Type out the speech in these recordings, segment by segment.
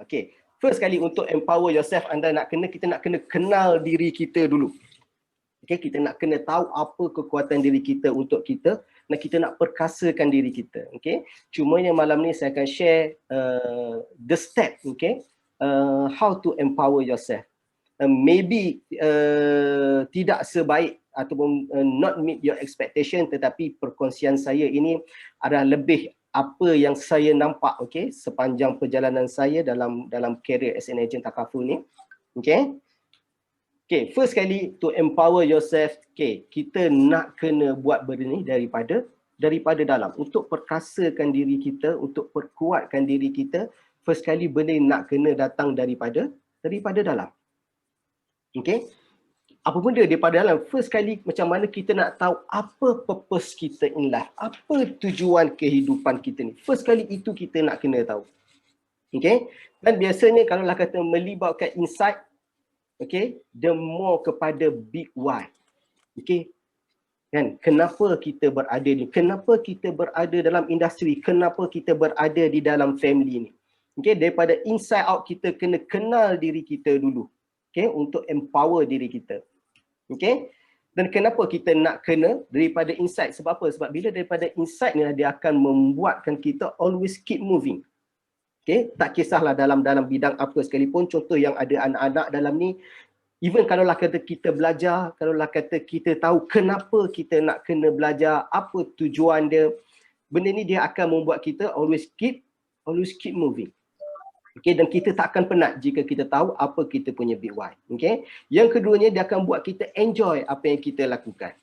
Okay. First kali untuk empower yourself, kita nak kena kenal diri kita dulu. Okay, kita nak kena tahu apa kekuatan diri kita untuk kita, dan kita nak perkasakan diri kita. Okay, cumanya malam ni saya akan share the step, okay, how to empower yourself. Maybe tidak sebaik ataupun not meet your expectation, tetapi perkongsian saya ini adalah lebih apa yang saya nampak, okay, sepanjang perjalanan saya dalam career as an agent takaful ni. Okay. Okay, first kali to empower yourself, okay, kita nak kena buat benda ni daripada dalam. Untuk perkasakan diri kita, untuk perkuatkan diri kita, first kali benda ni nak kena datang daripada dalam. Okay, apa benda daripada dalam? First kali macam mana kita nak tahu apa purpose kita in life, apa tujuan kehidupan kita ni. First kali itu kita nak kena tahu. Okay, dan biasanya kalau lah kata melibatkan insight, okay, the more kepada big why. Okay, kan, kenapa kita berada ni, kenapa kita berada dalam industri, kenapa kita berada di dalam family ni. Okay, daripada inside out kita kena kenal diri kita dulu, okay, untuk empower diri kita. Okay, dan kenapa kita nak kena daripada inside? Sebab apa? Sebab bila daripada inside ni dia akan membuatkan kita always keep moving. Okay, tak kisahlah dalam bidang apa sekalipun. Contoh yang ada anak-anak dalam ni, even kalau lah kata kita belajar, kalau lah kata kita tahu kenapa kita nak kena belajar, apa tujuan dia, benda ni dia akan membuat kita always keep moving. Okay, dan kita tak akan penat jika kita tahu apa kita punya big why. Okay, yang keduanya dia akan buat kita enjoy apa yang kita lakukan.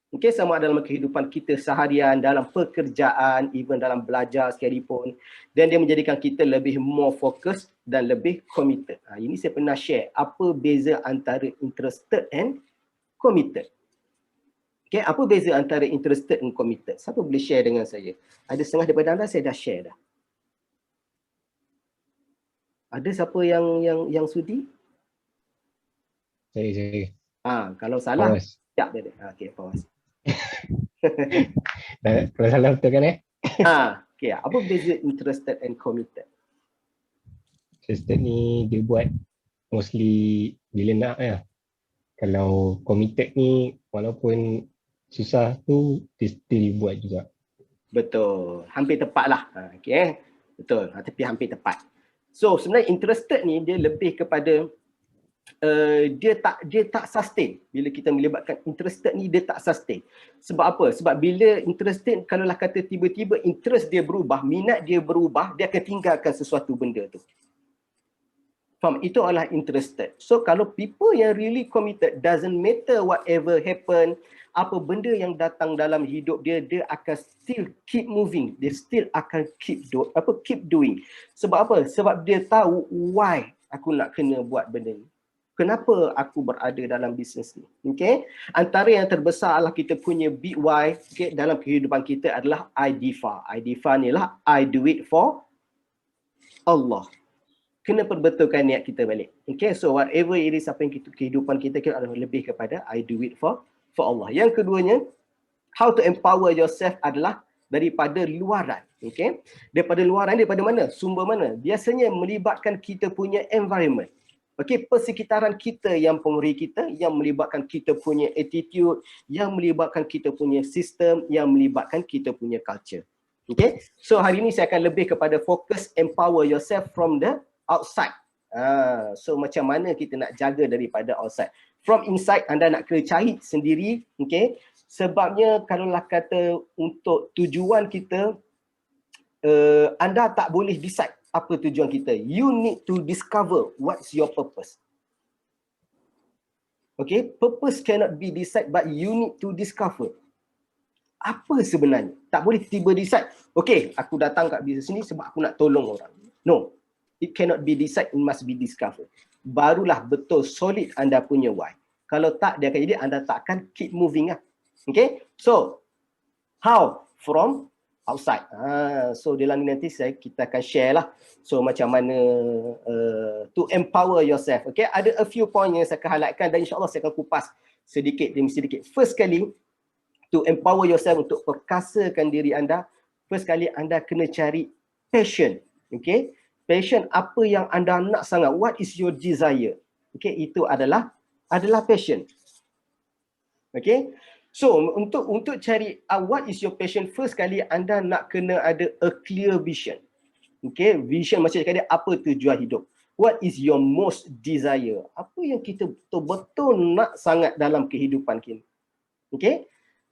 Okay, sama ada dalam kehidupan kita seharian, dalam pekerjaan, even dalam belajar sekalipun. Dan dia menjadikan kita lebih more fokus dan lebih committed. Ini saya pernah share, apa beza antara interested and committed. Okay, apa beza antara interested and committed? Siapa boleh share dengan saya? Ada setengah daripada anda saya dah share dah. Ada siapa yang sudi? Saya. Kalau salah, siap dia. Okay, pause. Kalau salah betul kan Okay, apa beza interested and committed? Interested ni dia buat mostly bila nak ya. Kalau committed ni walaupun susah tu dia still buat juga. Betul, hampir tepat lah. Okay, betul, tapi hampir tepat. So sebenarnya interested ni dia lebih kepada dia tak sustain. Bila kita melibatkan interested ni dia tak sustain. Sebab apa? Sebab bila interested, kalau lah kata tiba-tiba interest dia berubah, minat dia berubah, dia akan tinggalkan sesuatu benda tu. Faham? Itu adalah interested. So kalau people yang really committed, doesn't matter whatever happen, apa benda yang datang dalam hidup dia, dia akan still keep moving. Dia still akan keep doing. Sebab apa? Sebab dia tahu why aku nak kena buat benda ni. Kenapa aku berada dalam bisnes ni? Okay? Antara yang terbesar adalah kita punya big why, okay, dalam kehidupan kita adalah IDFA. IDFA ni lah, I do it for Allah. Kena perbetulkan niat kita balik. Okay, so whatever it is, apa yang kehidupan kita adalah lebih kepada I do it for Allah. Yang keduanya, how to empower yourself adalah daripada luaran. Okay, daripada luaran, daripada mana? Sumber mana? Biasanya melibatkan kita punya environment. Okay, persekitaran kita yang pengaruhi kita, yang melibatkan kita punya attitude, yang melibatkan kita punya sistem, yang melibatkan kita punya culture. Okay, so hari ini saya akan lebih kepada fokus empower yourself from the outside. So macam mana kita nak jaga daripada outside. From inside, anda nak kena cari sendiri. Okay, sebabnya kalaulah kata untuk tujuan kita, anda tak boleh decide apa tujuan kita. You need to discover what's your purpose. Okay, purpose cannot be decided, but you need to discover. Apa sebenarnya? Tak boleh tiba decide, okay, aku datang kat bisnes ni sebab aku nak tolong orang. No, it cannot be decided, it must be discovered. Barulah betul solid anda punya why. Kalau tak, dia akan jadi anda tak akan keep moving lah. Okay, so how? From outside. So dalam ni nanti kita akan share lah. So macam mana to empower yourself. Okay, ada a few point yang saya akan highlightkan dan insyaAllah saya akan kupas sedikit demi sedikit. First kali, to empower yourself, untuk perkasakan diri anda, first kali anda kena cari passion. Okay, Passion, apa yang anda nak sangat. What is your desire? Okay, itu adalah passion. Okay. So untuk cari what is your passion, first kali anda nak kena ada a clear vision. Okay, vision macam tadi, apa tujuan hidup? What is your most desire? Apa yang kita betul-betul nak sangat dalam kehidupan kita? Okay.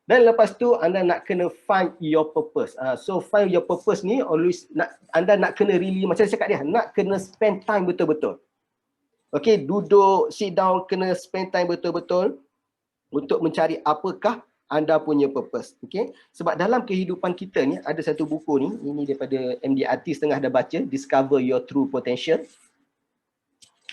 Dan lepas tu anda nak kena find your purpose. So find your purpose ni always anda nak kena really, macam saya cakap dia, nak kena spend time betul-betul. Okay, duduk, sit down, kena spend time betul-betul untuk mencari apakah anda punya purpose. Okay, sebab dalam kehidupan kita ni ada satu buku ni, ini daripada MD Artis, tengah ada baca, Discover Your True Potential.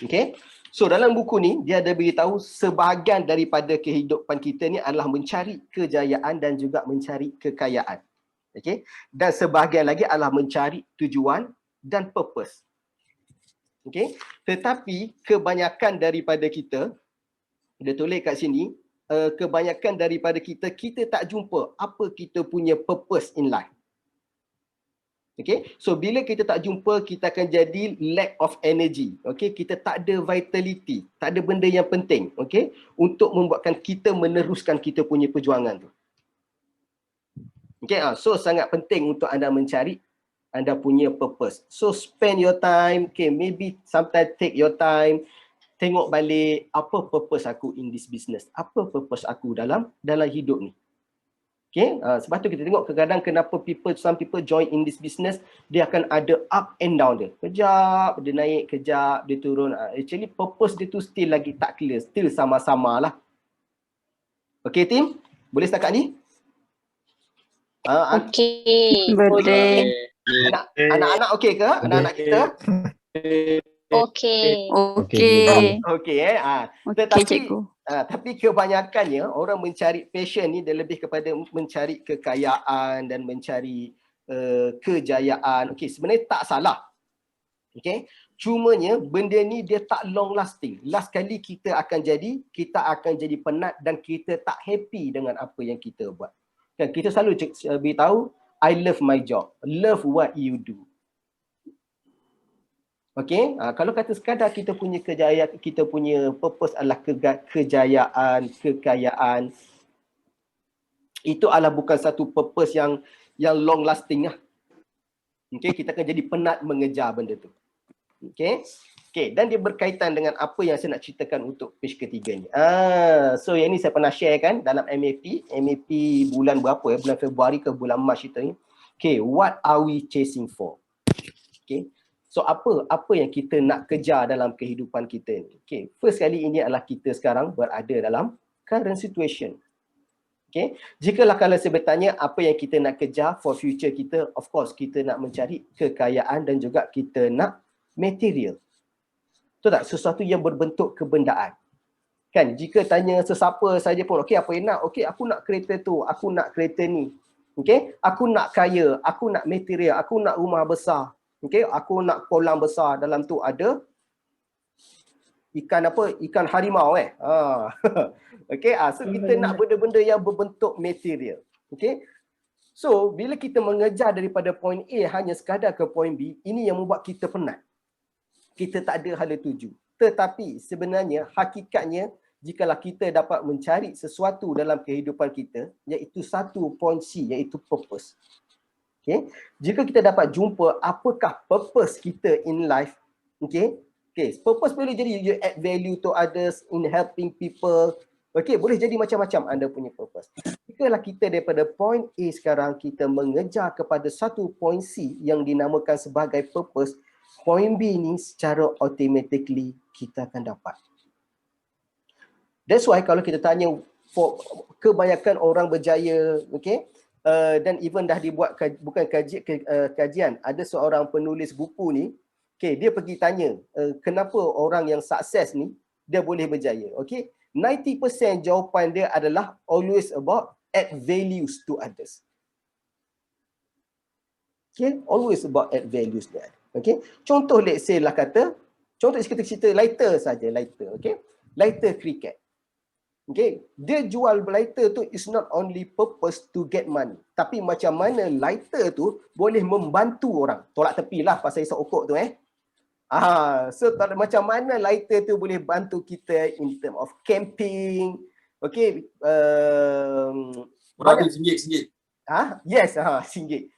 Okay, so dalam buku ni dia ada beritahu sebahagian daripada kehidupan kita ni adalah mencari kejayaan dan juga mencari kekayaan. Okay, dan sebahagian lagi adalah mencari tujuan dan purpose. Okay, tetapi kebanyakan daripada kita, dia tulis kat sini, kebanyakan daripada kita tak jumpa apa kita punya purpose in life. Okay, so bila kita tak jumpa, kita akan jadi lack of energy. Okay, kita tak ada vitality, tak ada benda yang penting, okay, untuk membuatkan kita meneruskan kita punya perjuangan tu. Okay, so sangat penting untuk anda mencari anda punya purpose. So spend your time, okay, maybe sometimes take your time, tengok balik apa purpose aku in this business, apa purpose aku dalam hidup ni. Okay, sebab tu kita tengok kadang-kadang kenapa some people join in this business, dia akan ada up and down dia. Kejap dia naik, kejap dia turun. Actually purpose dia tu still lagi tak clear, still sama-sama lah. Okay team, boleh setakat ni? Okey. Boleh. Anak-anak okey ke? Anak-anak kita? Okey. Okey. Okey Okey, cikgu. Tapi kebanyakannya orang mencari passion ni dia lebih kepada mencari kekayaan dan mencari kejayaan. Okey, sebenarnya tak salah. Okey, cumanya benda ni dia tak long lasting. Last kali kita akan jadi penat dan kita tak happy dengan apa yang kita buat. Kan kita selalu beritahu, I love my job. Love what you do. Okay, kalau kata sekadar kita punya kejayaan, kita punya purpose adalah kejayaan, kekayaan, itu adalah bukan satu purpose yang long lasting lah. Okay, kita akan jadi penat mengejar benda tu. Okay, dan dia berkaitan dengan apa yang saya nak ceritakan untuk page ketiga ni. So yang ni saya pernah share kan dalam MAP bulan berapa bulan Februari ke bulan Mac itu ni. Okay, what are we chasing for? Okay. So apa yang kita nak kejar dalam kehidupan kita ni? Okay, first kali ini adalah kita sekarang berada dalam current situation. Okay, jikalau kalau saya bertanya apa yang kita nak kejar for future kita, of course kita nak mencari kekayaan dan juga kita nak material. Betul tak? Sesuatu yang berbentuk kebendaan. Kan, jika tanya sesiapa saja pun, okey apa yang nak? Okey, aku nak kereta tu, aku nak kereta ni. Okey, aku nak kaya, aku nak material, aku nak rumah besar. Okay, aku nak kolam besar, dalam tu ada ikan apa? Ikan harimau Okay, so kita nak benda-benda yang berbentuk material. Okay, so bila kita mengejar daripada point A hanya sekadar ke point B, ini yang membuat kita penat. Kita tak ada hala tuju. Tetapi sebenarnya hakikatnya jikalau kita dapat mencari sesuatu dalam kehidupan kita, iaitu satu point C, iaitu purpose. Okay, jika kita dapat jumpa apakah purpose kita in life, okay, purpose boleh jadi you add value to others, in helping people, okay, boleh jadi macam-macam anda punya purpose. Jikalau kita daripada point A sekarang kita mengejar kepada satu point C yang dinamakan sebagai purpose, point B ni secara automatically kita akan dapat. That's why kalau kita tanya for kebanyakan orang berjaya, okay, dan even dah dibuat bukan kajian, ada seorang penulis buku ni, okay, dia pergi tanya kenapa orang yang sukses ni dia boleh berjaya. Okay, 90% jawapan dia adalah always about add values to others. Okay, always about add values to others. Okay, contoh let's say lah kata, contoh kita cerita lighter saja, okay, lighter cricket. Okay, dia jual lighter tu is not only purpose to get money, tapi macam mana lighter tu boleh membantu orang. Tolak tepi lah pasal isap okok tu So macam mana lighter tu boleh bantu kita in term of camping. Okay. Murah RM1. Yes, RM1.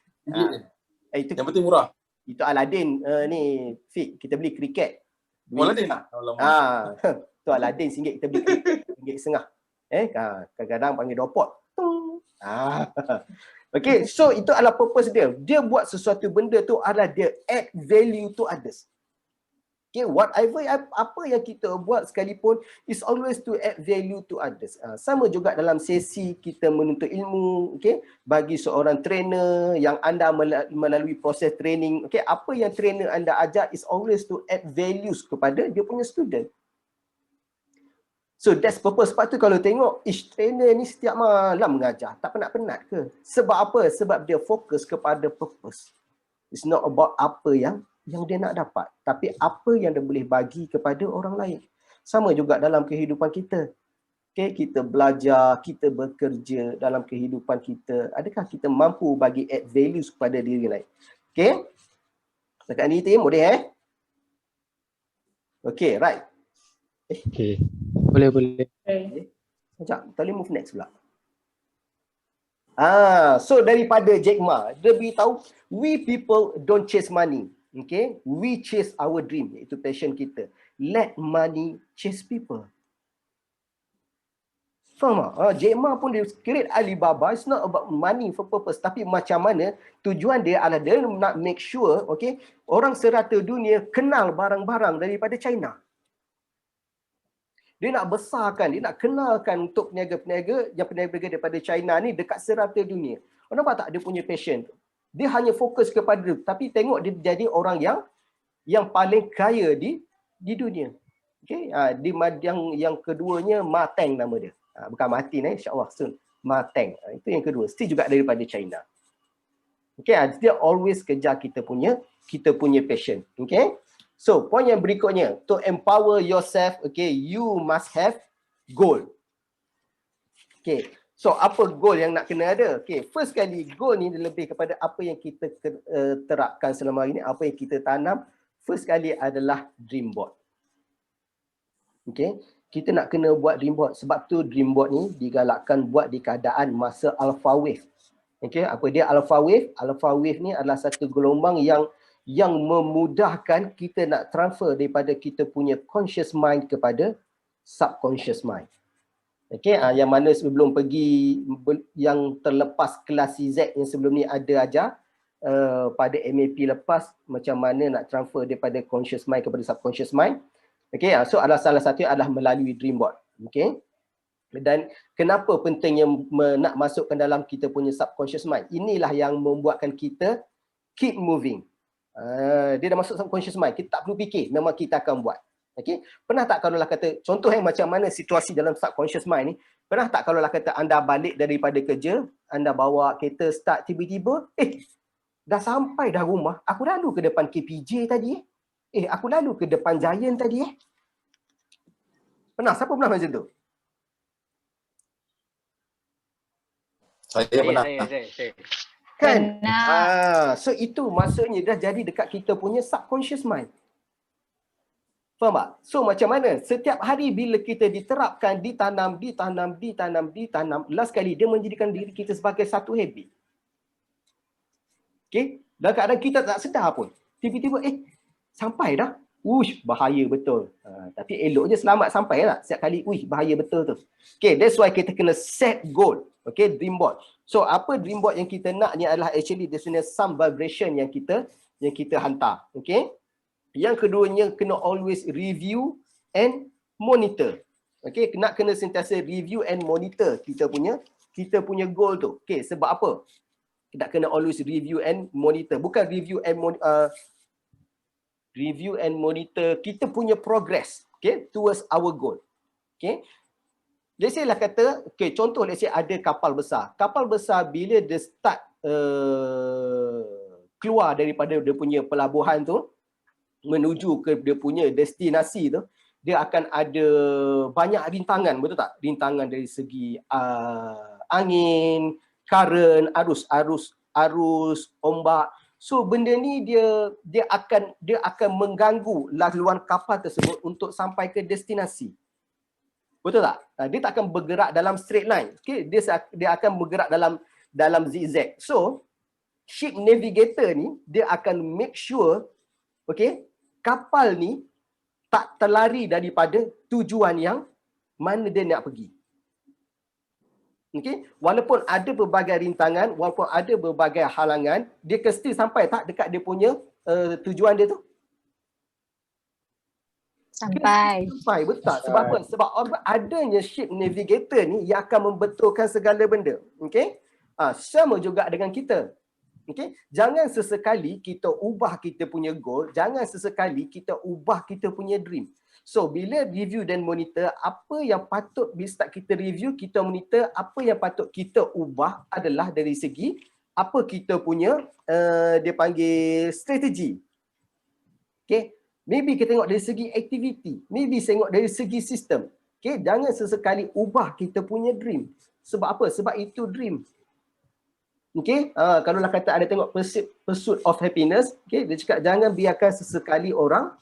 Itu Yang penting murah. Itu Aladdin ni Fik, kita beli kriket. Aladdin. Tu Aladdin RM1 kita beli kriket RM1.5. Kadang-kadang panggil dopot. Okay, so itu adalah purpose dia. Dia buat sesuatu benda tu adalah dia add value to others. Okay, whatever apa yang kita buat sekalipun is always to add value to others. Sama juga dalam sesi kita menuntut ilmu, okay, bagi seorang trainer yang anda melalui proses training, okay, apa yang trainer anda ajar is always to add values kepada dia punya student. So that's purpose. Sebab tu kalau tengok trainer ni setiap malam mengajar, tak penat-penat ke? Sebab apa? Sebab dia fokus kepada purpose. It's not about apa yang dia nak dapat, tapi apa yang dia boleh bagi kepada orang lain. Sama juga dalam kehidupan kita. Okay, kita belajar, kita bekerja dalam kehidupan kita. Adakah kita mampu bagi add values kepada diri lain? Okay. Setakat ni tim, boleh Okay, right. Okay. Boleh. Sekejap, kita boleh move next pula. So daripada Jack Ma, dia beritahu, we people don't chase money. Okay, we chase our dream, iaitu passion kita. Let money chase people. Faham tak? Jack Ma pun dia create Alibaba, it's not about money for purpose, tapi macam mana tujuan dia adalah dia nak make sure, okay, orang serata dunia kenal barang-barang daripada China. Dia nak besarkan, dia nak kenalkan untuk peniaga-peniaga yang peniaga daripada China ni dekat serata dunia. Orang nampak tak dia punya passion tu? Dia hanya fokus kepada dia, tapi tengok dia jadi orang yang paling kaya di dunia. Okey, yang keduanya Ma Teng nama dia. Bukan Martin insya-Allah soon. Ma Teng. Itu yang kedua. Still juga daripada China. Okey, dia always kejar kita punya passion. Okey. So, poin yang berikutnya, to empower yourself, okay, you must have goal. Okay. So, apa goal yang nak kena ada? Okay, first kali, goal ni lebih kepada apa yang kita terapkan selama hari ni, apa yang kita tanam. First kali adalah dream board. Okay, kita nak kena buat dream board. Sebab tu dream board ni digalakkan buat di keadaan masa alpha wave. Okay, apa dia alpha wave? Alpha wave ni adalah satu gelombang yang memudahkan kita nak transfer daripada kita punya conscious mind kepada subconscious mind. Okey, yang mana sebelum pergi yang terlepas kelas CZ yang sebelum ni ada ajar pada MAP lepas macam mana nak transfer daripada conscious mind kepada subconscious mind. Okey, so adalah salah satu adalah melalui dream board. Okey. Dan kenapa pentingnya nak masukkan dalam kita punya subconscious mind? Inilah yang membuatkan kita keep moving. Dia dah masuk subconscious mind, kita tak perlu fikir, memang kita akan buat. Okay? Pernah tak kalau lah kata, contoh macam mana situasi dalam subconscious mind ni, pernah tak kalau lah kata anda balik daripada kerja, anda bawa kereta start tiba-tiba, dah sampai dah rumah, aku lalu ke depan KPJ tadi aku lalu ke depan Giant tadi Pernah? Siapa pernah macam tu? Saya pernah. Saya. Kan? So itu maksudnya dah jadi dekat kita punya subconscious mind. Faham tak? So macam mana? Setiap hari bila kita diterapkan, ditanam, last kali dia menjadikan diri kita sebagai satu habit. Okay? Dan kadang kita tak sedar pun. Tiba-tiba, sampai dah. Bahaya betul. Tapi elok je selamat sampai lah. Setiap kali, bahaya betul tu. Okay, that's why kita kena set goal. Okay, dream board. So apa dream board yang kita nak ni adalah actually dia sebenarnya some vibration yang kita hantar. Okay. Yang keduanya kena always review and monitor. Okay, kena sentiasa review and monitor kita punya goal tu. Okay, sebab apa? Kita kena always review and monitor. Bukan review and monitor kita punya progress, okay, towards our goal. Okay. Let's say lah kata, okay, contoh let's say ada kapal besar. Kapal besar bila dia start keluar daripada dia punya pelabuhan tu, menuju ke dia punya destinasi tu, dia akan ada banyak rintangan, betul tak? Rintangan dari segi angin, current, arus ombak. So benda ni dia akan mengganggu laluan kapal tersebut untuk sampai ke destinasi. Betul tak? Dia tak akan bergerak dalam straight line. Okay? Dia akan bergerak dalam zigzag. So ship navigator ni dia akan make sure kapal ni tak terlari daripada tujuan yang mana dia nak pergi. Okay? Walaupun ada berbagai rintangan, walaupun ada berbagai halangan, dia mesti sampai tak dekat dia punya tujuan dia tu? Sampai. Sampai, betul tak? Sebab apa? Sebab adanya ship navigator ni yang akan membetulkan segala benda. Okay? Sama juga dengan kita. Okay? Jangan sesekali kita ubah kita punya goal, jangan sesekali kita ubah kita punya dream. So, bila review dan monitor, apa yang patut bila start kita review, kita monitor, apa yang patut kita ubah adalah dari segi apa kita punya, dia panggil strategi. Okay? Maybe kita tengok dari segi aktiviti, maybe tengok dari segi sistem. Okay? Jangan sesekali ubah kita punya dream. Sebab apa? Sebab itu dream. Okay? Kalau lah kata ada tengok Pursuit of Happiness, okay? Dia cakap jangan biarkan sesekali orang,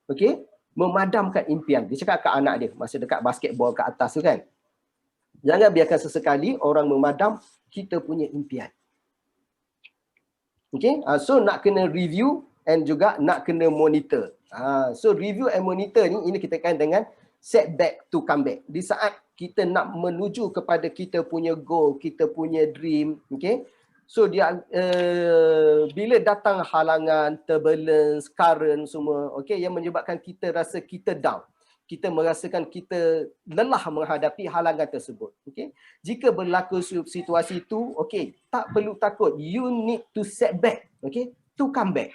okay, memadamkan impian. Dia cakap kat anak dia masa dekat basketball kat atas tu kan. Jangan biarkan sesekali orang memadam kita punya impian. Okay? So nak kena review and juga nak kena monitor. So review and monitor ni, ini kita kaitkan dengan setback to comeback. Di saat kita nak menuju kepada kita punya goal, kita punya dream, okay? So dia bila datang halangan, turbulence, current semua, okay, yang menyebabkan kita rasa kita down. Kita merasakan kita lelah menghadapi halangan tersebut. Okay? Jika berlaku situasi itu, okay, tak perlu takut. You need to set back, okay, to come back.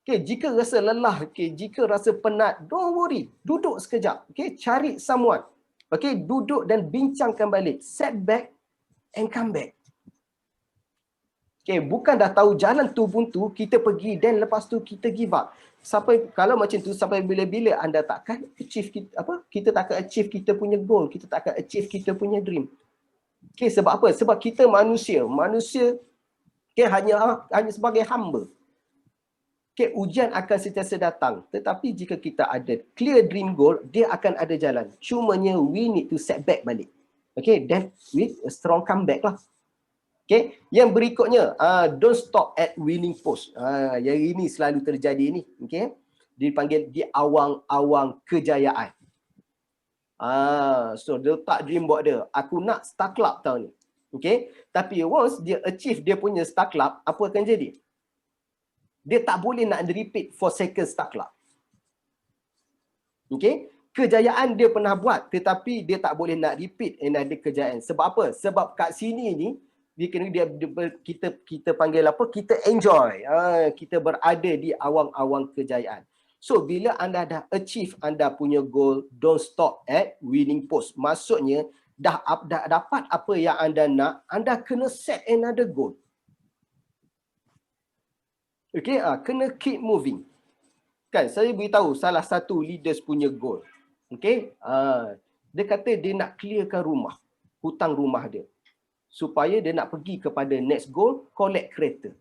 Okay, jika rasa lelah, okay, jika rasa penat, don't worry. Duduk sekejap, okay, cari someone. Okay, duduk dan bincangkan balik. Set back and come back. Okay, bukan dah tahu jalan tu buntu, kita pergi dan lepas tu kita give up. Sampai kalau macam tu sampai bila-bila anda takkan achieve kita takkan achieve kita punya goal, kita takkan achieve kita punya dream. Okay, sebab apa? Sebab kita manusia. Manusia okay, hanya sebagai hamba. Okay, ujian akan sentiasa datang. Tetapi jika kita ada clear dream goal, dia akan ada jalan. Cumanya we need to set back balik. Okay, then with a strong comeback lah. Okay, yang berikutnya, don't stop at winning post. Yang ini selalu terjadi ni. Okay, dipanggil di awang-awang kejayaan. So dia letak dream board dia. Aku nak star club tahun ni. Okay, tapi once dia achieve dia punya star club, apa akan jadi? Dia tak boleh nak repeat for second star club. Okay, kejayaan dia pernah buat tetapi dia tak boleh nak repeat another kejayaan. Sebab apa? Sebab kat sini ni kita panggil apa? Kita enjoy. Kita berada di awang-awang kejayaan. So bila anda dah achieve anda punya goal, don't stop at winning post. Maksudnya dah dapat apa yang anda nak, anda kena set another goal. Okay, kena keep moving. Kan, saya beritahu salah satu leaders punya goal. Okay, dia kata dia nak clearkan rumah, hutang rumah dia. Supaya dia nak pergi kepada next goal, collect kereta.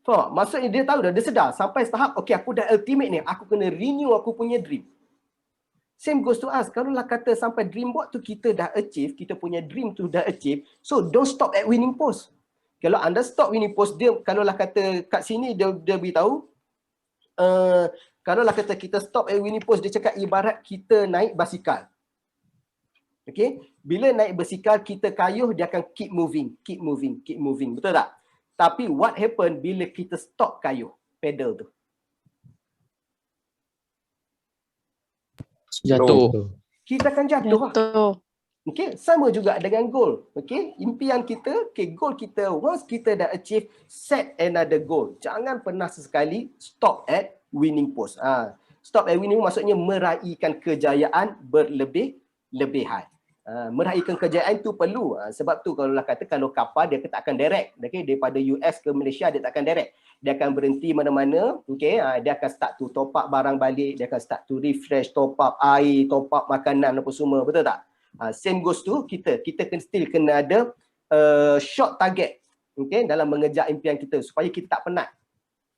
So, maksudnya dia tahu dah, dia sedar sampai tahap, okay, aku dah ultimate ni, aku kena renew aku punya dream. Same goes to us. Kalau lah kata sampai dream board tu kita dah achieve, kita punya dream tu dah achieve, so don't stop at winning post. Kalau anda stop winning post, dia kalau lah kata kat sini dia beritahu, kalau lah kata kita stop at winning post, dia cakap ibarat kita naik basikal. Okay, bila naik basikal kita kayuh, dia akan keep moving, keep moving, keep moving. Betul tak? Tapi what happen bila kita stop kayuh pedal tu? Jatuh. Kita akan jatuh. Jatuh. Okay, sama juga dengan goal. Okay, impian kita, okay, goal kita, once kita dah achieve, set another goal. Jangan pernah sesekali stop at winning post. Stop at winning maksudnya meraihkan kejayaan berlebih-lebihan. Meraihkan kejayaan tu perlu. Sebab tu kalau lah kata kalau kapal dia tak akan direct. Okay, daripada US ke Malaysia dia tak akan direct. Dia akan berhenti mana-mana. Okay, dia akan start to top up barang balik. Dia akan start to refresh, top up air, top up makanan apa semua. Betul tak? Same goes to kita. Kita still kena ada short target, okay, dalam mengejar impian kita supaya kita tak penat.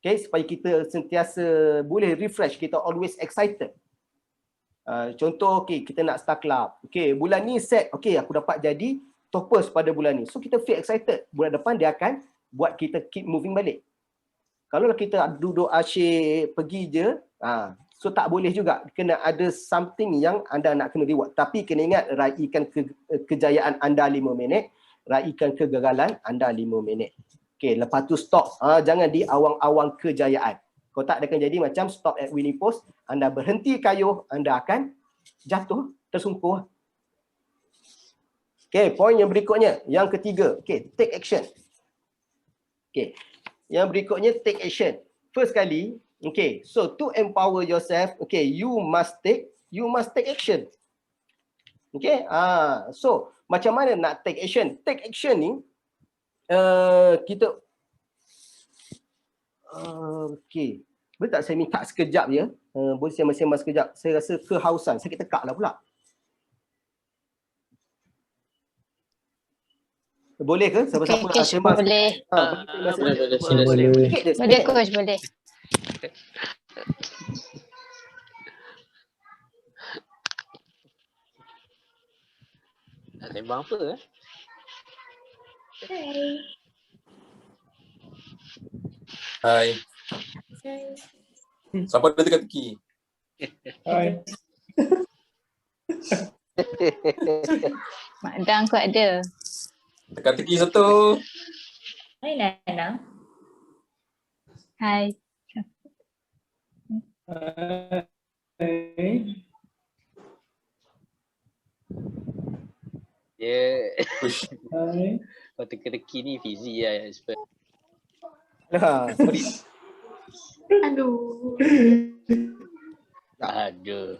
Okay, supaya kita sentiasa boleh refresh, kita always excited. Contoh, okay, kita nak start club. Okay, bulan ni set, okay, aku dapat jadi toppers pada bulan ni. So kita feel excited. Bulan depan dia akan buat kita keep moving balik. Kalau kita duduk asyik pergi je, so tak boleh juga. Kena ada something yang anda nak kena reward. Tapi kena ingat, raikan kejayaan anda 5 minit, raikan kegagalan anda 5 minit. Okay, lepas tu stop. Jangan di awang-awang kejayaan. Kalau tak, dia akan jadi macam stop at winning post. Anda berhenti kayuh, anda akan jatuh, tersungkur. Okay, poin yang berikutnya. Yang ketiga, okay, take action. Okay, yang berikutnya take action. First kali, okay, so to empower yourself, okay, you must take action. Okay, so macam mana nak take action? Take action ni, kita okay. Boleh tak saya minta sekejap je? Boleh saya sembang sekejap? Saya rasa kehausan. Sakit tekak lah pula. Boleh ke? Siapa-siapa nak sembang? Boleh. Boleh. Boleh coach, boleh. Nak sembang apa? Hai. Siapa ada teka-teki? Hai. Mak Dan aku ada. Teka-teki satu. Hai Nana. Hai. Ya. Uish. Kau teka-teki ni Fizi lah yang expert. Sorry. Aduh. Aduh.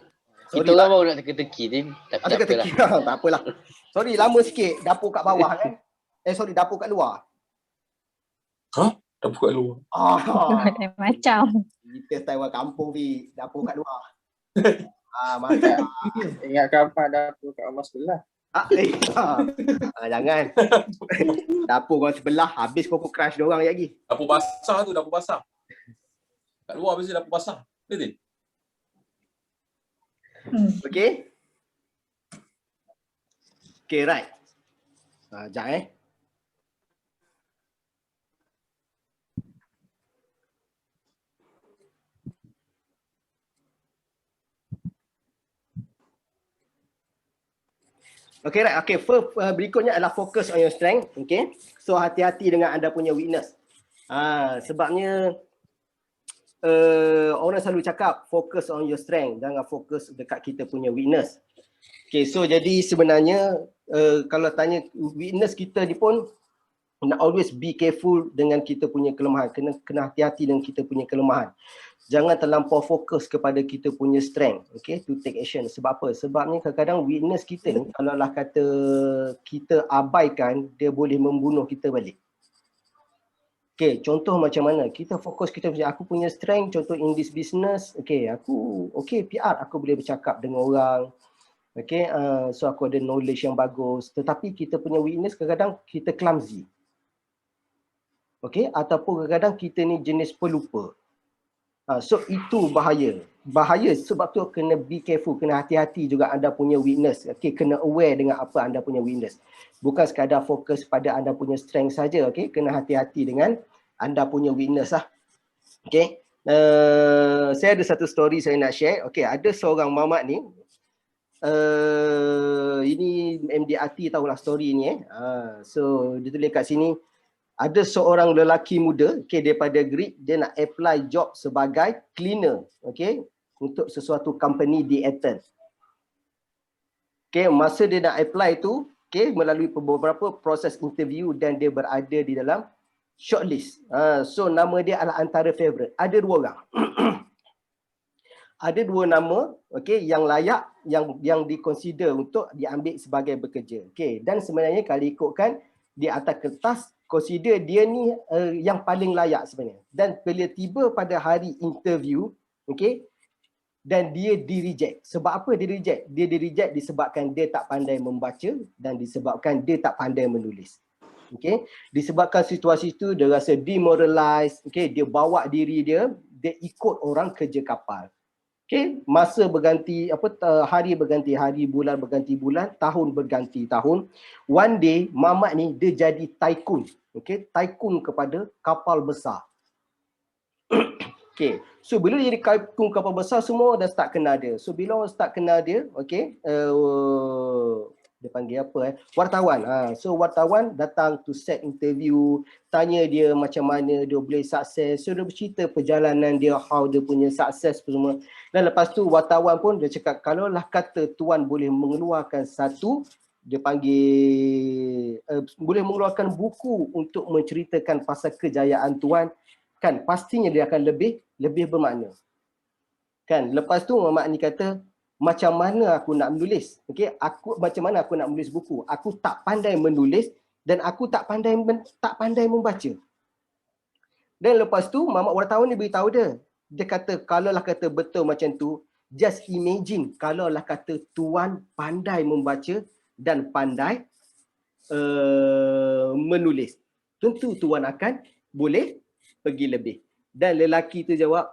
Sorry, Kita orang baru nak teka-teki ni. Tapi tak apalah. Tak apalah. Sorry, lama sikit. Dapur kat bawah kan. Sorry, dapur kat luar. Dah buka luar. Macam. Kita style kampung ni. Dapur kat luar. Macam. Ingat kapan dapur kat rumah sebelah? Jangan. Dapur orang sebelah. Habis kau crush diorang lagi. Dapur basah tu, dapur basah. Kat luar biasa dapur basah. Betul? Okay. Okay, right. Sekejap Okay, right. Okay, berikutnya adalah focus on your strength. Okay. So, hati-hati dengan anda punya weakness. Sebabnya, orang selalu cakap focus on your strength. Jangan fokus dekat kita punya weakness. Okay, so jadi sebenarnya, kalau tanya weakness kita ni pun, nak always be careful dengan kita punya kelemahan. Kena hati-hati dengan kita punya kelemahan. Jangan terlampau fokus kepada kita punya strength, okay, to take action. Sebab apa? Sebabnya kadang-kadang weakness kita ni, kalau lah kata kita abaikan, dia boleh membunuh kita balik. Okay, contoh macam mana? Kita fokus kita punya, aku punya strength, contoh in this business, okay, PR, aku boleh bercakap dengan orang, okay, so aku ada knowledge yang bagus. Tetapi kita punya weakness kadang-kadang kita clumsy. Okay, ataupun kadang-kadang kita ni jenis pelupa. So itu bahaya. Bahaya sebab tu kena be careful, kena hati-hati juga anda punya weakness. Okay, kena aware dengan apa anda punya weakness. Bukan sekadar fokus pada anda punya strength saja. Okay, kena hati-hati dengan anda punya weakness lah. Okay, saya ada satu story saya nak share. Okay, ada seorang mamat ni. Ini MDRT tahulah story ni. So dia tulis kat sini. Ada seorang lelaki muda, okay, daripada Greek, dia nak apply job sebagai cleaner, okay, untuk sesuatu company di Athens. Okay, masa dia nak apply tu, okay, melalui beberapa proses interview dan dia berada di dalam shortlist. So nama dia adalah antara favorite. Ada 2 orang. Ada 2 nama, okay, yang layak, yang dikonsider untuk diambil sebagai bekerja. Okay, dan sebenarnya kalau ikutkan di atas kertas, consider dia ni yang paling layak sebenarnya. Dan bila tiba pada hari interview, okay, dan dia di-reject. Sebab apa dia di-reject? Dia di-reject disebabkan dia tak pandai membaca dan disebabkan dia tak pandai menulis. Okay, disebabkan situasi itu dia rasa demoralized, okay, dia bawa diri dia ikut orang kerja kapal. Okay, masa berganti, hari berganti hari, bulan berganti bulan, tahun berganti tahun. One day Mamat ni dia jadi tycoon, okay, tycoon kepada kapal besar. Okay, so bila dia jadi tycoon kapal besar, semua dah start kenal dia. So bila orang start kenal dia, okay, dia panggil apa wartawan. So wartawan datang to set interview, tanya dia macam mana dia boleh sukses. So dia bercerita perjalanan dia, how dia punya sukses semua. Dan lepas tu wartawan pun dia cakap, kalau lah kata tuan boleh mengeluarkan satu, dia panggil boleh mengeluarkan buku untuk menceritakan pasal kejayaan tuan, kan pastinya dia akan lebih bermakna. Kan lepas tu Mamat ni kata, macam mana aku nak menulis? Okey, macam mana aku nak menulis buku? Aku tak pandai menulis dan aku tak pandai membaca. Dan lepas tu Mamat wartawan ni beritahu dia. Dia kata, kalau lah kata betul macam tu, just imagine kalau lah kata tuan pandai membaca dan pandai menulis. Tentu tuan akan boleh pergi lebih. Dan lelaki tu jawab,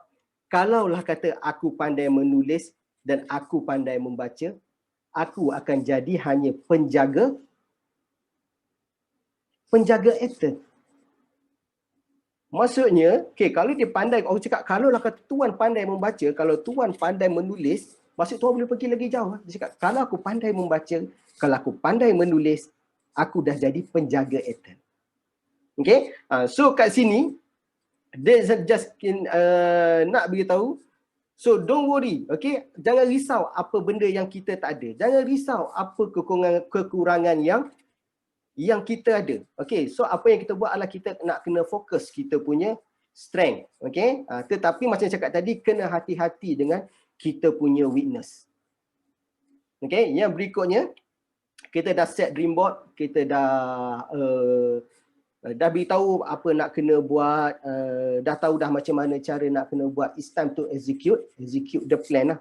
kalau lah kata aku pandai menulis dan aku pandai membaca, aku akan jadi hanya penjaga actor. Maksudnya, okay, kalau dia pandai, orang cakap kalau lah kata tuan pandai membaca, kalau tuan pandai menulis, maksud tuan boleh pergi lagi jauh. Dia cakap, kalau aku pandai membaca, kalau aku pandai menulis, aku dah jadi penjaga actor. Okay, so kat sini, dia just nak beritahu, so don't worry, okay? Jangan risau apa benda yang kita tak ada. Jangan risau apa kekurangan yang kita ada. Okay, so apa yang kita buat adalah kita nak kena fokus kita punya strength. Okay, tetapi macam cakap tadi, kena hati-hati dengan kita punya weakness. Okay, yang berikutnya, kita dah set dream board, kita dah beritahu apa nak kena buat, dah tahu dah macam mana cara nak kena buat. It's time to execute the plan lah.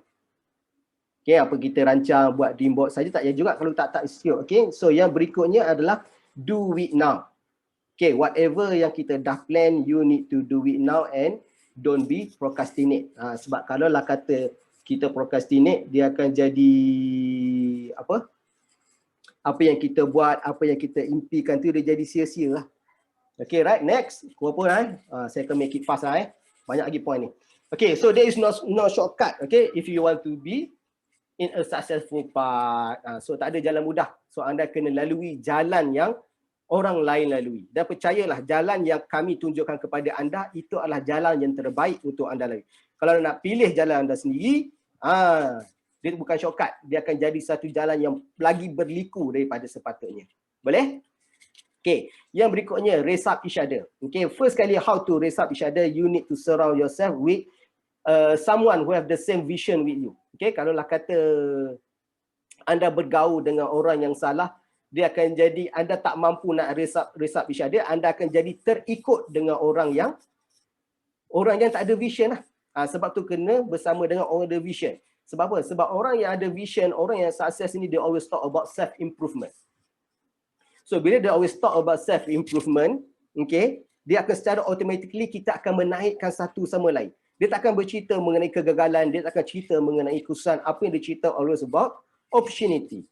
Okay, apa kita rancang buat dream board saja tak payah juga kalau tak execute. Okay, so yang berikutnya adalah do it now. Okay, whatever yang kita dah plan, you need to do it now and don't be procrastinate. Sebab kalau lah kata kita procrastinate, dia akan jadi apa yang kita buat, apa yang kita impikan tu dia jadi sia-sia lah. Okay, right, next. Apa saya akan make it fast lah Banyak lagi point ni. Okay, so there is no shortcut. Okay, if you want to be in a successful path. So tak ada jalan mudah. So anda kena lalui jalan yang orang lain lalui. Dan percayalah, jalan yang kami tunjukkan kepada anda, itu adalah jalan yang terbaik untuk anda lalui. Kalau nak pilih jalan anda sendiri, dia bukan shortcut. Dia akan jadi satu jalan yang lagi berliku daripada sepatutnya. Boleh? Okay, yang berikutnya, raise up each other. Okay, first kali how to raise up each other, you need to surround yourself with someone who have the same vision with you. Okay, kalau lah kata anda bergaul dengan orang yang salah, dia akan jadi anda tak mampu nak raise up each other, anda akan jadi terikut dengan orang yang tak ada vision lah. Sebab tu kena bersama dengan orang ada vision. Sebab apa? Sebab orang yang ada vision, orang yang sukses ni, dia always talk about self-improvement. So bila dia always talk about self-improvement, okay, dia akan secara automatically kita akan menaikkan satu sama lain. Dia tak akan bercerita mengenai kegagalan, dia tak akan cerita mengenai kesusahan. Apa yang dia cerita always about opportunity.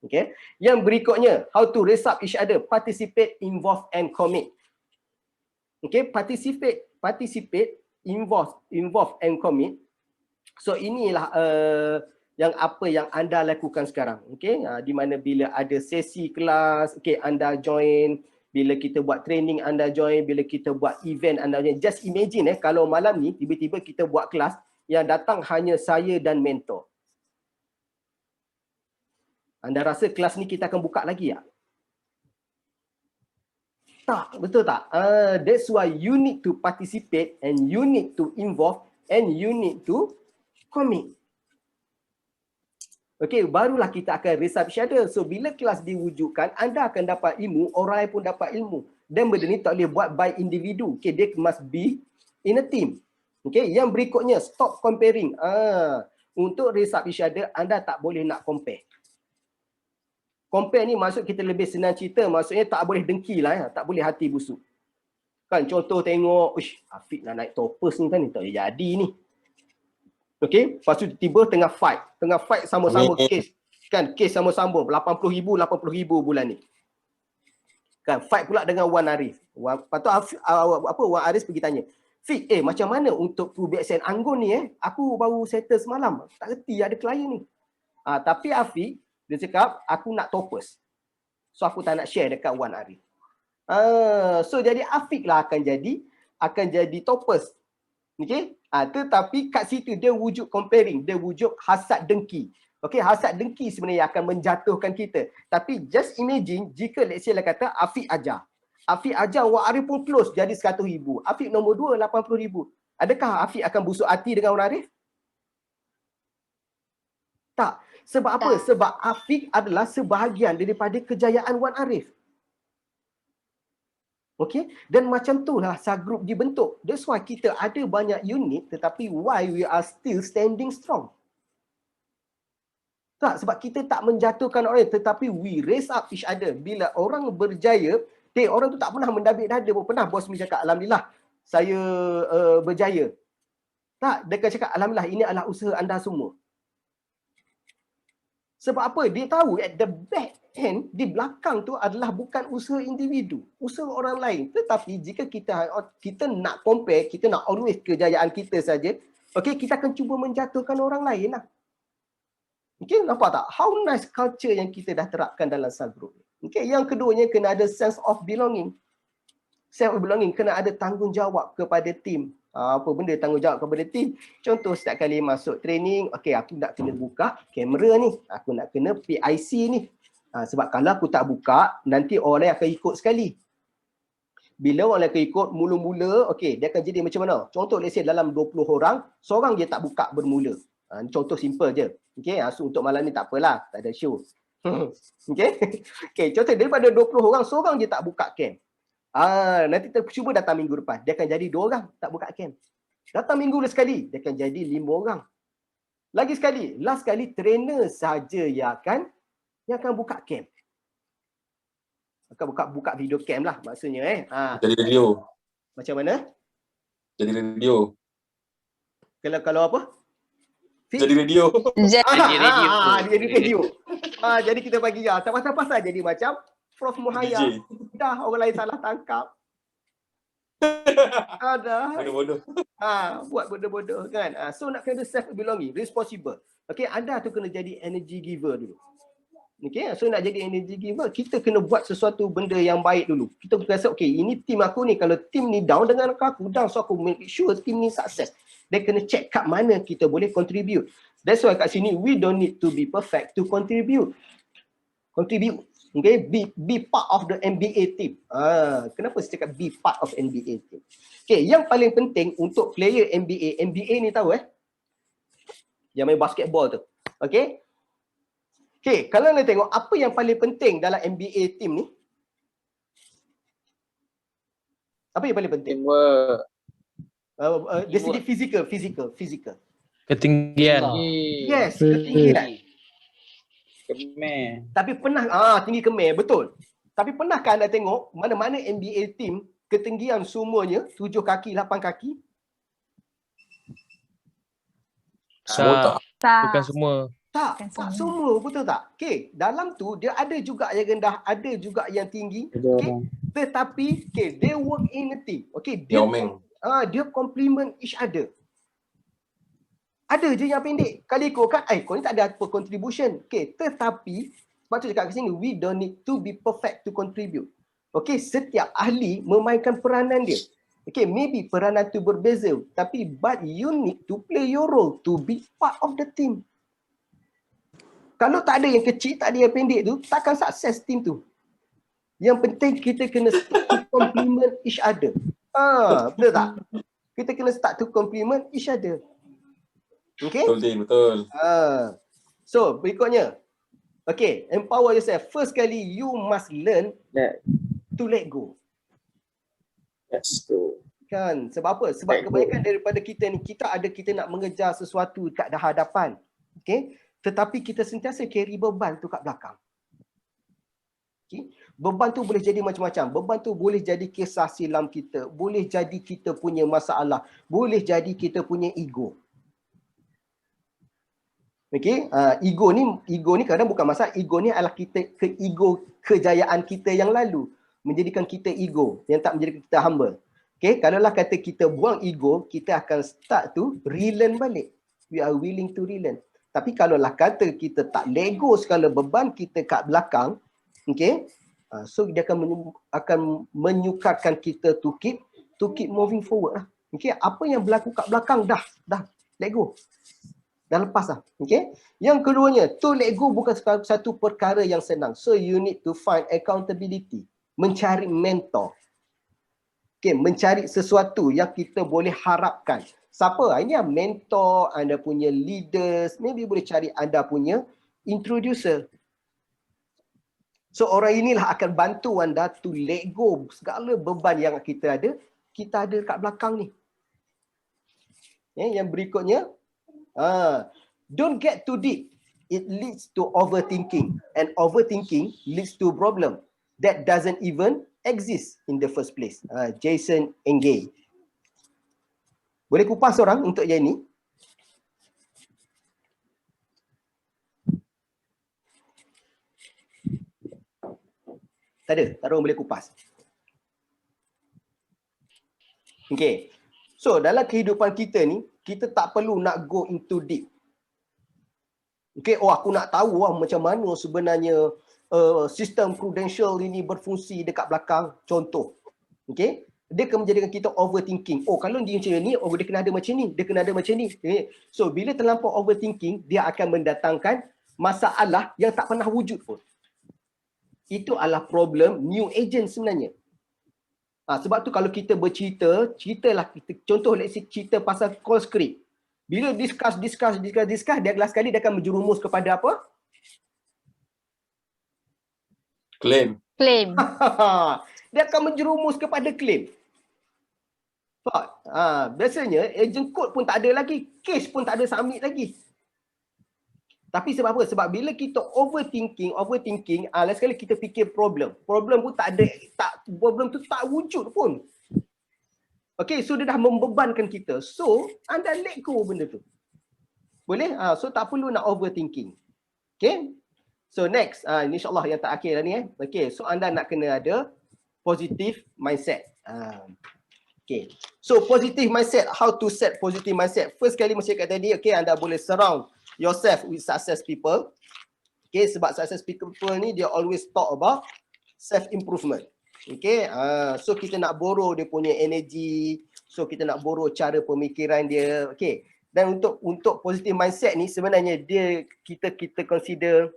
Okay. Yang berikutnya, how to raise up each other, participate, involve and commit. Okay, participate, involve and commit. So inilah yang apa yang anda lakukan sekarang. Okay, di mana bila ada sesi kelas, okay, anda join. Bila kita buat training, anda join. Bila kita buat event, anda join. Just imagine kalau malam ni tiba-tiba kita buat kelas yang datang hanya saya dan mentor. Anda rasa kelas ni kita akan buka lagi tak? Tak, betul tak? That's why you need to participate and you need to involve and you need to commit. Okay, barulah kita akan raise up each other. So bila kelas diwujudkan, anda akan dapat ilmu, orang lain pun dapat ilmu. Dan benda ni tak boleh buat by individu. Okay, they must be in a team. Okay, yang berikutnya, stop comparing. Untuk raise up each other, anda tak boleh nak compare. Compare ni maksud kita lebih senang cerita, maksudnya tak boleh dengki lah ya, tak boleh hati busuk. Kan contoh tengok, uish, Afiq nak naik toppers ni kan, ni tak boleh jadi ni. Okey, lepas tu tiba tengah fight sama-sama kes. Kan kes sama-sama 80,000 bulan ni. Kan fight pula dengan Wan Arif. Lepas tu Wan Arif pergi tanya, Fik, macam mana untuk ProBXN Anggun ni Aku baru settle semalam. Tak reti ada klien ni. Tapi Afiq, dia cakap, aku nak toppers. So aku tak nak share dekat Wan Arif. So jadi Afiq lah akan jadi toppers. Okey? Tetapi kat situ dia wujud comparing, dia wujud hasad dengki. Okey, hasad dengki sebenarnya akan menjatuhkan kita. Tapi just imagine jika let's say lah kata Afiq ajar Wan Arif pun close jadi 100,000. Afiq nombor 2 80,000. Adakah Afiq akan busuk hati dengan Wan Arif? Tak. Sebab apa? Sebab Afiq adalah sebahagian daripada kejayaan Wan Arif. Okey? Dan macam itulah subgroup dibentuk. That's why kita ada banyak unit tetapi why we are still standing strong. Tak, sebab kita tak menjatuhkan orang tetapi we raise up each other. Bila orang berjaya, orang tu tak pernah mendabik dada pun. Pernah bos mi cakap, Alhamdulillah, saya berjaya. Tak, dia akan cakap, Alhamdulillah, ini adalah usaha anda semua. Sebab apa? Dia tahu at the back end, di belakang tu adalah bukan usaha individu, usaha orang lain. Tetapi jika kita nak compare, kita nak always kejayaan kita saja, okay, kita akan cuba menjatuhkan orang lain lah. Okay, nampak tak? How nice culture yang kita dah terapkan dalam subgroup. Okay, yang keduanya kena ada sense of belonging. Sense of belonging, kena ada tanggungjawab kepada tim. Apa benda tanggungjawab kepada tim? Contoh setiap kali masuk training, okay, aku nak kena buka kamera ni. Aku nak kena PIC ni. Sebab kalau aku tak buka, nanti orang lain akan ikut sekali. Bila orang lain akan ikut mula-mula, okay, dia akan jadi macam mana? Contoh, let's say dalam 20 orang, seorang dia tak buka bermula. Contoh simple je. Okay, so untuk malam ni tak apalah, tak ada show. Okay. Okay, contoh daripada 20 orang, seorang je tak buka cam. Nanti kita cuba datang minggu depan. Dia akan jadi 2 orang tak buka cam. Datang minggu sekali, dia akan jadi 5 orang. Lagi sekali, last sekali trainer saja yang akan buka cam. Akan buka video cam lah maksudnya Jadi radio. Macam mana? Jadi radio. Kalau apa? Jadi radio. Jadi radio. Jadi kita bagi tak pasal-pasal jadi macam Prof Muhaya. DJ. Dah orang lain salah tangkap. Ada. Bodoh-bodoh. Buat bodoh-bodoh kan. So nak kena self belonging, responsible. Okay, anda tu kena jadi energy giver dulu. Okay, so nak jadi energy giver, kita kena buat sesuatu benda yang baik dulu. Kita rasa, okay, ini tim aku ni, kalau tim ni down dengan aku down, so aku make sure tim ni sukses. Dia kena check kat mana kita boleh contribute. That's why kat sini, we don't need to be perfect to contribute. Okay, be part of the NBA team. Kenapa saya cakap be part of NBA team? Okay, yang paling penting untuk player NBA ni tahu yang main basketball tu. Okay. Okay, kalau anda tengok apa yang paling penting dalam NBA team ni? Apa yang paling penting? Dari segi physical. Ketinggian. Yes, ketinggian. Kemer. Tapi pernah tinggi kemer, betul. Tapi pernahkah anda tengok mana-mana NBA team ketinggian semuanya 7 kaki, 8 kaki? Tak. Bukan semua. Tak semua, betul tak? Okay, dalam tu dia ada juga yang rendah, ada juga yang tinggi. Okay, tetapi they work in a team. Okay, dia complement each other. Ada je yang pendek. Kali kau kan, kau ni tak ada apa contribution. Okay, tetapi sebab tu cakap kat sini, we don't need to be perfect to contribute. Okay, setiap ahli memainkan peranan dia. Okay, maybe peranan tu berbeza, tapi but you need to play your role to be part of the team. Kalau tak ada yang kecil, tak ada yang pendek tu, takkan sukses team tu. Yang penting kita kena start to compliment each other. Betul tak? Kita kena start to compliment each other. Okay? Betul. So, berikutnya. Okay, empower yourself. First kali, you must learn to let go. Let's go. Kan? Sebab apa? Sebab kebanyakan daripada kita ni, kita nak mengejar sesuatu kat hadapan. Okay? Tetapi kita sentiasa carry beban tu kat belakang. Okay? Beban tu boleh jadi macam-macam. Beban tu boleh jadi kisah silam kita, boleh jadi kita punya masalah, boleh jadi kita punya ego. Okey, ego ni kadang bukan masalah. Ego ni adalah ego kejayaan kita yang lalu menjadikan kita ego yang tak menjadikan kita humble. Okey, kalaulah kata kita buang ego, kita akan start to relearn balik. We are willing to relearn. Tapi kalaulah kata kita tak lego segala beban kita kat belakang, okey, so dia akan menyukarkan kita to keep moving forward lah. Okey, apa yang berlaku kat belakang dah let go. Dah lepas lah. Okay? Yang keduanya, to let go bukan satu perkara yang senang. So you need to find accountability. Mencari mentor. Okay, mencari sesuatu yang kita boleh harapkan. Siapa? Ini yang mentor, anda punya leaders. Maybe boleh cari anda punya introducer. So orang inilah akan bantu anda to let go segala beban yang kita ada kat belakang ni. Yang berikutnya, don't get too deep. It leads to overthinking, and overthinking leads to problem that doesn't even exist in the first place. Jason Engay. Boleh kupas orang untuk yang ni? Tak ada orang boleh kupas. Okay. So dalam kehidupan kita ni, kita tak perlu nak go into deep. Okay, aku nak tahu macam mana sebenarnya sistem credential ini berfungsi dekat belakang. Contoh. Okay, dia akan menjadikan kita overthinking. Kalau dia macam ni, dia kena ada macam ni, dia kena ada macam ni. Okay. So bila terlampau overthinking, dia akan mendatangkan masalah yang tak pernah wujud pun. Itu adalah problem new agent sebenarnya. Sebab tu kalau kita ceritalah kita, contoh let's say cerita pasal call script. Bila discuss, dia last kali dia akan menjerumus kepada apa? Claim. Dia akan menjerumus kepada claim. Biasanya agent code pun tak ada lagi, case pun tak ada submit lagi. Tapi sebab apa? Sebab bila kita overthinking, last kali kita fikir problem pun problem tu tak wujud pun. Okay, so dia dah membebankan kita. So, anda let go benda tu. Boleh? So tak perlu nak overthinking. Okay? So next, ini insyaAllah yang tak akhir dah ni. Okay, so anda nak kena ada positive mindset. Okay, so positive mindset, how to set positive mindset. First kali macam kat tadi, okay, anda boleh surround yourself with success people. Okay, sebab success people ni dia always talk about self-improvement. Okay, so kita nak borrow dia punya energy, so kita nak borrow cara pemikiran dia. Okay, dan untuk positive mindset ni sebenarnya kita consider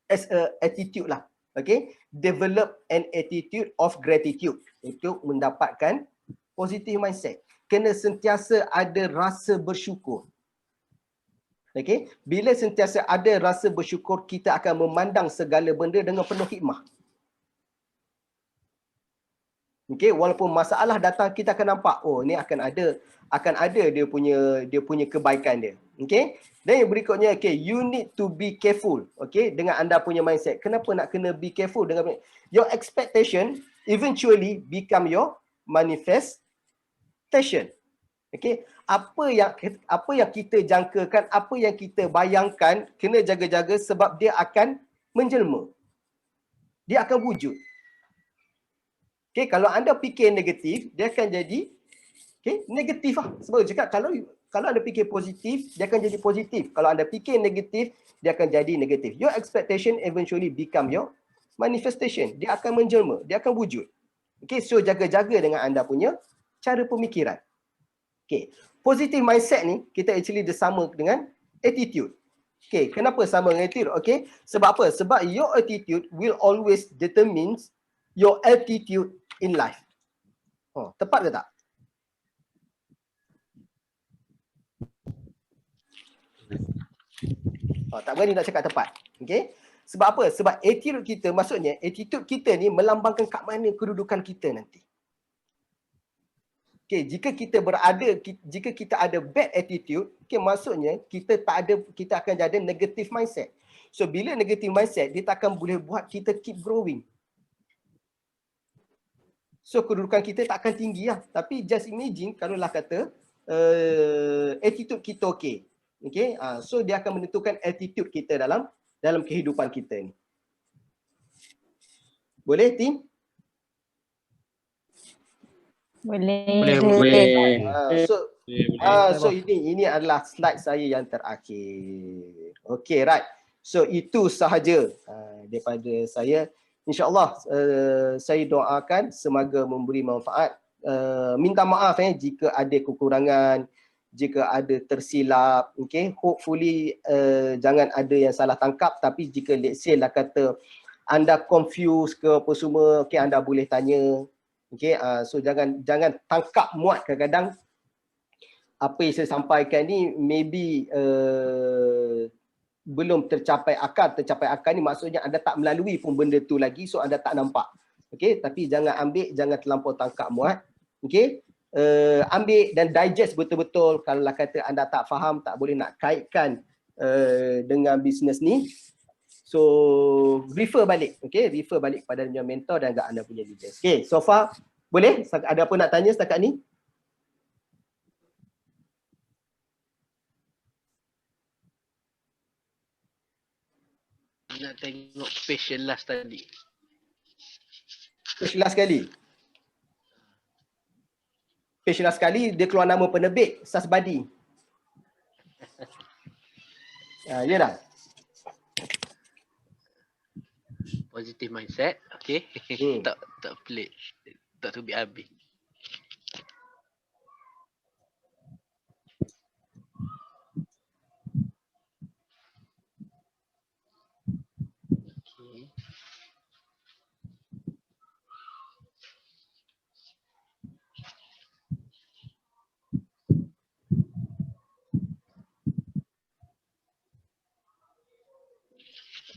as a attitude lah. Okay, develop an attitude of gratitude untuk mendapatkan positive mindset. Kena sentiasa ada rasa bersyukur. Okay, bila sentiasa ada rasa bersyukur, kita akan memandang segala benda dengan penuh hikmah. Okay, walaupun masalah datang, kita akan nampak, ni akan ada dia punya kebaikan dia. Okay, dan yang berikutnya, okay, you need to be careful, okay, dengan anda punya mindset. Kenapa nak kena be careful dengan your expectation eventually become your manifestation. Okay, apa yang kita jangkakan, apa yang kita bayangkan, kena jaga-jaga sebab dia akan menjelma. Dia akan wujud. Okay, kalau anda fikir negatif, dia akan jadi negatif lah. Sebab cakap kalau anda fikir positif, dia akan jadi positif. Kalau anda fikir negatif, dia akan jadi negatif. Your expectation eventually become your manifestation. Dia akan menjelma, dia akan wujud. Okay, so jaga-jaga dengan anda punya cara pemikiran. Okay, positive mindset ni kita actually dia sama dengan attitude. Okay, kenapa sama dengan attitude? Okay, sebab apa? Sebab your attitude will always determines your attitude in life. Tepat ke tak? Tak berani nak cakap tepat. Okay? Sebab apa? Sebab attitude kita, maksudnya attitude kita ni melambangkan kat mana kedudukan kita nanti. Okay, jika kita ada bad attitude, okay, maksudnya kita akan jadi negative mindset. So bila negative mindset, dia takkan boleh buat kita keep growing. So kedudukan kita takkan tinggi lah. Tapi just imagine kalau lah kata attitude kita okey. Okay? So dia akan menentukan attitude kita dalam kehidupan kita ni. Boleh team? Boleh. So ini adalah slide saya yang terakhir. Okay, right. So itu sahaja daripada saya. InsyaAllah saya doakan semoga memberi manfaat. Minta maaf jika ada kekurangan, jika ada tersilap. Okay, hopefully jangan ada yang salah tangkap. Tapi jika let's say lah kata anda confused ke apa semua, okay, anda boleh tanya. Okay, so jangan tangkap muat. Kadang-kadang apa yang saya sampaikan ni maybe belum tercapai akal ni maksudnya anda tak melalui pun benda tu lagi, so anda tak nampak. Okay, tapi jangan terlampau tangkap muat. Okay, ambil dan digest betul-betul. Kalau lah kata anda tak faham, tak boleh nak kaitkan dengan bisnes ni, so refer balik. Okay, refer balik kepada punya mentor dan agak anda punya leaders. Okay, so far boleh? Ada apa nak tanya setakat ni? Nak tengok page last tadi. Page last sekali. Page last sekali dia keluar nama penerbit Sasbadi. Ya dah. Positive mindset. Okay. Tak pelik. Tak tu habis.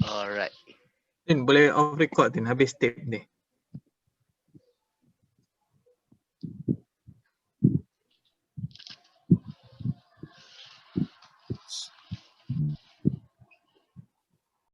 Alright. Tin, boleh off record Tin, habis tape ni.